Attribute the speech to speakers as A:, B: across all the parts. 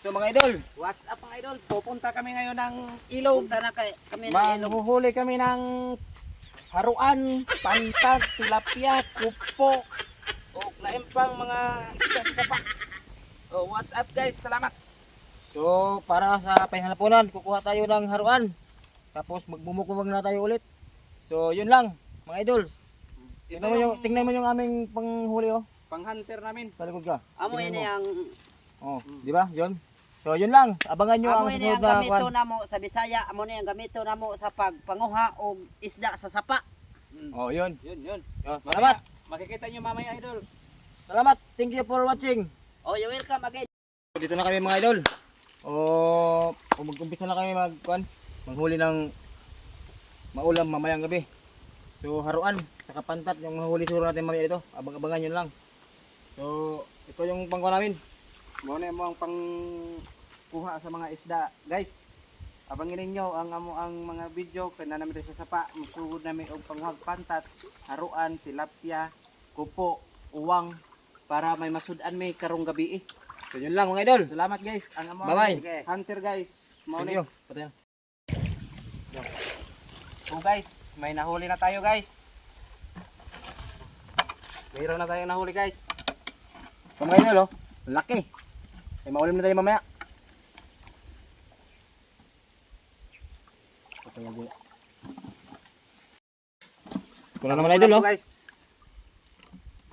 A: So mga idol,
B: What's up mga idol? Pupunta kami ngayon ng ilog.
C: Punta na kami ng ilog.
B: Mahuhuli kami ng haruan, pantag, tilapia, kupo, o lain pang mga isda sa sapa. Oh, what's up guys? Salamat.
A: so para sa panghanapunan, kukuha tayo ng haruan. Tapos magbumukbang na tayo ulit. So yun lang mga idol. Tingnan mo yung aming panghuli oh.
B: Pang-hunter namin.
A: Sa likod ka.
C: Amo
A: Tingnan
C: ini
A: mo.
C: ang
A: Oh, di ba? Yun. So yun lang, abangan nyo
C: amo
A: ang
C: ini
A: susunod
C: ang
A: na
C: gamito
A: kwan.
C: namo sa Bisaya. Amo ni ang gamito namo sa pagpanguha og isda sa sapa.
A: Oh, yun.
B: Yun.
A: Oh,
B: Salamat.
A: salamat.
B: Makikita nyo mamaya idol.
A: Salamat. Thank you for watching.
C: Oh, you welcome again.
A: Dito na kami mga idol. Mag-umpisa na kami manghuli ng maulam mamayang gabi. So haruan, saka pantat yung mahuli suro natin mamaya dito. Abang-abangan yun lang. So ito yung pangkuha namin.
B: Muna mo ang pang kuha sa mga isda. Guys, abangin ninyo ang mga video kaya namin sa sapa. Masugod namin og panghuhag pantat, haruan, tilapia, kupo, uwang para may masudan may karong gabi.
A: So yun lang mga idol.
B: Salamat guys. Ang amo
A: Bye-bye.
B: hunter guys.
A: Thank
B: Mauna.
A: you. Pati na.
B: So guys, may nahuli na tayo guys. Mayroon na tayong nahuli guys.
A: So mga idol oh, laki. May maulim na tayo mamaya. Ito na naman idol oh.
B: Guys.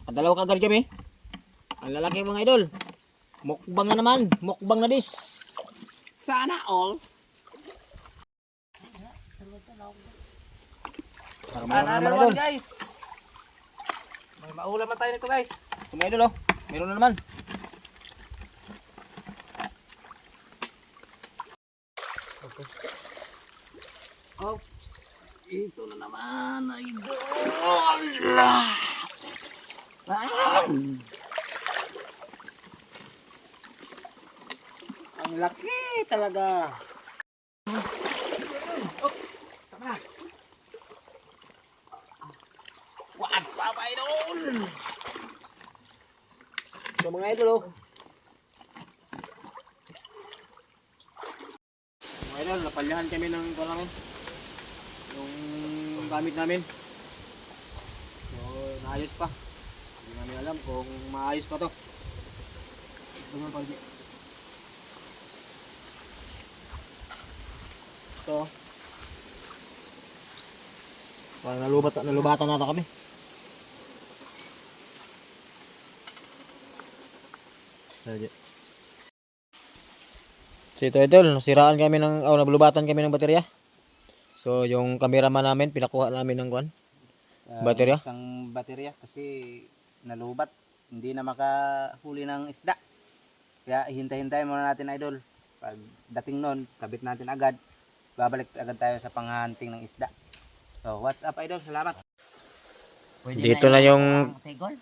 A: Kadalaw kagad kami. Ang lalaki mga idol. Mukbang na naman. Mukbang na dis.
B: Sana all.
A: Naman
B: Another
A: idol.
B: one guys. May maulam na tayo nito guys.
A: Ito mga idol oh. Meron na naman.
B: Oops. Ito na naman idol.
A: Ang laki talaga.
B: Tama. What's up idol?
A: So mga idol oh. Mga idol, napalyahan kami ng ito namin. Yung gamit namin. So naayos pa. Hindi namin alam kung maayos pa to. Ito naman pag ito. Parang nalubatan nata kami. So ito idol, nasiraan kami nablubatan kami ng baterya. So yung cameraman namin, pinakuha namin ng kwan. Baterya?
B: Isang baterya kasi nalubat. Hindi na makahuli ng isda. Kaya hintay-hintay muna natin idol. Pag dating nun, kabit natin agad. Babalik agad tayo sa panghunting ng isda. So what's up idol? Salamat.
A: Dito na yung
C: tigol.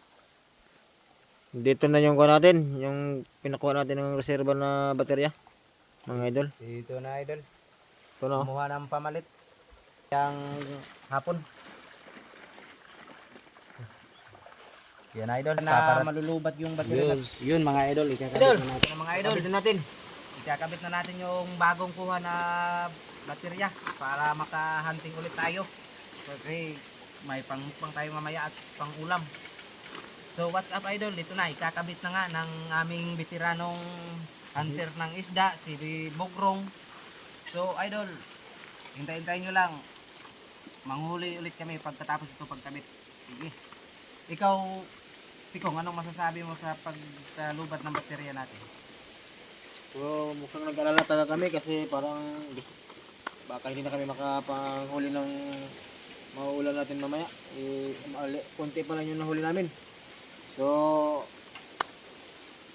A: Dito na yung kuha natin, yung pinakuha natin ng reserva na baterya. Mga idol.
B: Dito na idol.
A: Ito na.
B: Kumuha ng pamalit. Yang hapon. Yan idol na malulubat yung baterya. Yun mga idol, ikakabit na natin mga idol.
A: Kabitin natin.
B: Ikakabit na natin yung bagong kuha na baterya para makahunting ulit tayo. Kasi may pangmukbang tayo mamaya at pangulam. So what's up idol, dito na ikakabit na nga ng aming veteranong hunter ng isda, si Bogrong. So idol, hintayin nyo lang. Manghuli ulit kami pagkatapos ito pagkabit. Sige. Ikaw, Tikong, anong masasabi mo sa paglubat ng baterya natin?
A: So mukhang nag-alala talaga kami kasi parang baka hindi na kami makapanghuli ng mauulan natin mamaya. Kunti pa lang yung nahuli namin. So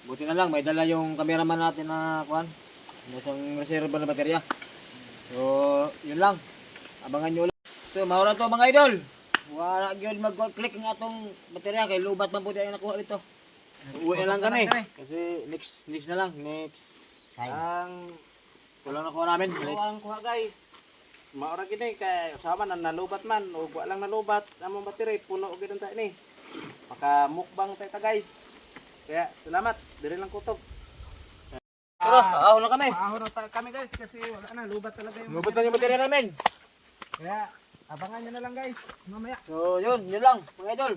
A: buti na lang may dala yung cameraman natin na kuan. May isang reserva na baterya. So yun lang. Abangan nyo ulit. So maura to mga idol. Wala gyud mag-click ng atong baterya kay lubat man po tayo nakuha dito. Uwi na lang kami kasi next na lang. Next ang kulang na kuha namin.
B: Ang kuha guys. Maura gini kay sama na nalubat man o wa lang nalubat among baterya puno og gidon ta ni. Maka mukbang tayo ta guys. Kaya salamat, diri lang kutob.
A: Tara, ahon na kami.
B: Paahon na kami guys kasi wala na, lubat talaga yung
A: Lubot na yung baterya namin.
B: Kaya abangan nyo na lang guys, mamaya.
A: So, yun lang, mga idol.